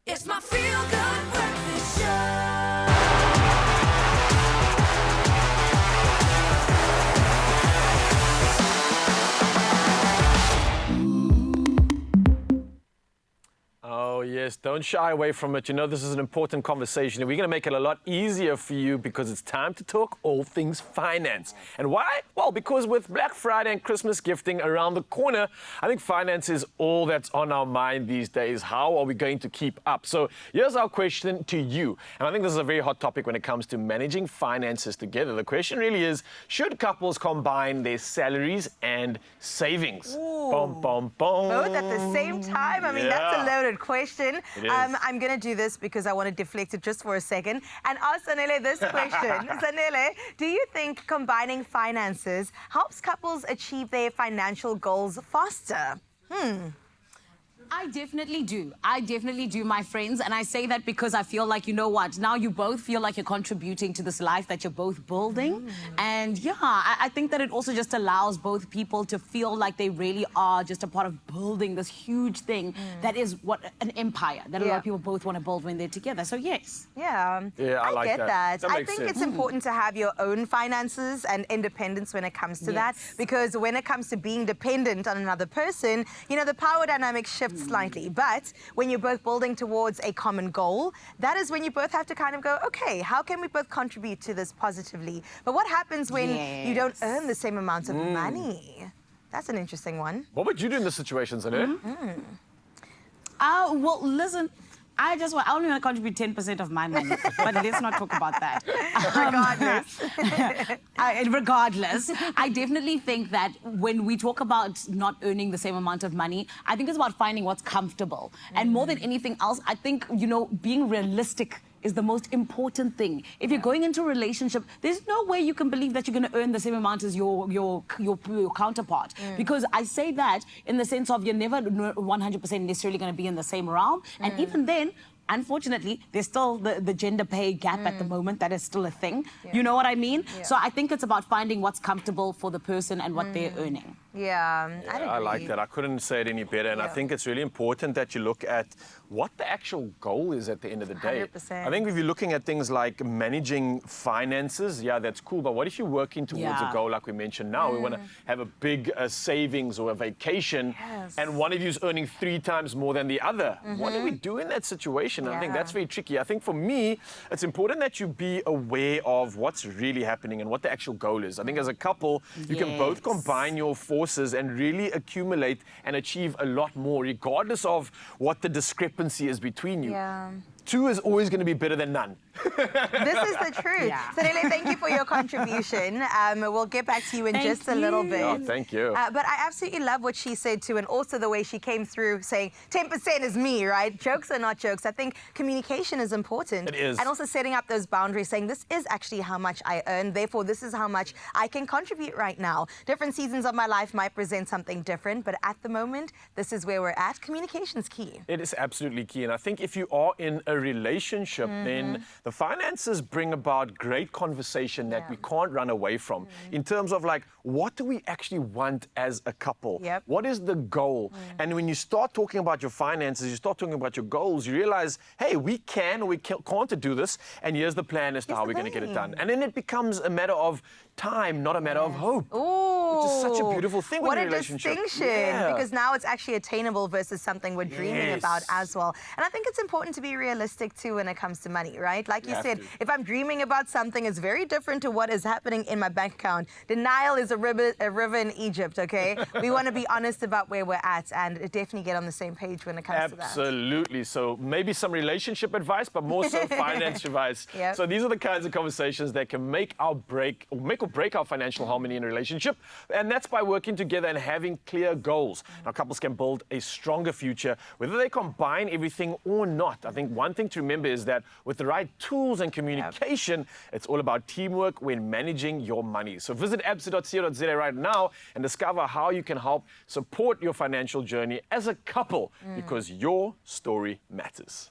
It's my feel-good breakfast show. Oh, yes, don't shy away from it. You know, this is an important conversation, and we're going to make it a lot easier for you because it's time to talk all things finance. And why? Well, because with Black Friday and Christmas gifting around the corner, I think finance is all that's on our mind these days. How are we going to keep up? So here's our question to you. And I think this is a very hot topic when it comes to managing finances together. The question really is, should couples combine their salaries and savings? Boom, boom, boom. Both at the same time? I mean, that's a loaded question. It is. I'm going to do this because I want to deflect it just for a second and ask Zanele this question. Zanele, do you think combining finances helps couples achieve their financial goals faster? I definitely do, my friends. And I say that because I feel like, you know what, now you both feel like you're contributing to this life that you're both building. And yeah, I think that it also just allows both people to feel like they really are just a part of building this huge thing that is what an empire that a lot of people both want to build when they're together. So yes. Yeah, I like get that. That I makes think sense. it's important to have your own finances and independence when it comes to that, because when it comes to being dependent on another person, you know, the power dynamic shifts slightly. But when you're both building towards a common goal, that is when you both have to kind of go, okay, how can we both contribute to this positively? But what happens when you don't earn the same amount of money? That's an interesting one. What would you do in this situation, Zanele? Well, listen, I only want to contribute 10% of my money, but let's not talk about that. Regardless, I definitely think that when we talk about not earning the same amount of money, I think it's about finding what's comfortable. And more than anything else, I think, you know, being realistic is the most important thing. If you're going into a relationship, there's no way you can believe that you're going to earn the same amount as your counterpart. Because I say that in the sense of you're never 100% necessarily going to be in the same realm. And even then, unfortunately, there's still the gender pay gap at the moment. That is still a thing. You know what I mean? So I think it's about finding what's comfortable for the person and what they're earning. I like that. I couldn't say it any better. And I think it's really important that you look at what the actual goal is at the end of the day. 100%. I think if you're looking at things like managing finances, that's cool. But what if you're working towards a goal like we mentioned now? We want to have a big savings or a vacation, and one of you's earning 3 times more than the other. What do we do in that situation? I think that's very tricky. I think for me, it's important that you be aware of what's really happening and what the actual goal is. I think as a couple, you can both combine your forces and really accumulate and achieve a lot more, regardless of what the discrepancy is between you. 2 is always going to be better than none. This is the truth. Zanele, thank you for your contribution. We'll get back to you in just a little bit. Oh, thank you. But I absolutely love what she said too, and also the way she came through saying 10% is me, right? Jokes are not jokes. I think communication is important. It is. And also setting up those boundaries, saying this is actually how much I earn, therefore this is how much I can contribute right now. Different seasons of my life might present something different, but at the moment, this is where we're at. Communication's key. It is absolutely key. And I think if you are in a relationship, then the finances bring about great conversation that we can't run away from in terms of like, what do we actually want as a couple? What is the goal? And when you start talking about your finances, you start talking about your goals, you realize, hey, we can or we can't do this, and here's the plan as to how we're going to get it done. And then it becomes a matter of time, not a matter of hope. Which is such a beautiful thing with a relationship. What a distinction, because now it's actually attainable versus something we're dreaming about as well. And I think it's important to be realistic too when it comes to money, right? Like you said, if I'm dreaming about something, it's very different to what is happening in my bank account. The Nile is a river in Egypt, okay? We want to be honest about where we're at and definitely get on the same page when it comes to that. Absolutely. So maybe some relationship advice, but more so finance advice. So these are the kinds of conversations that can make or break our financial harmony in a relationship. And that's by working together and having clear goals. Now, couples can build a stronger future, whether they combine everything or not. I think one thing to remember is that with the right tools and communication, it's all about teamwork when managing your money. So visit absa.co.za right now and discover how you can help support your financial journey as a couple, because your story matters.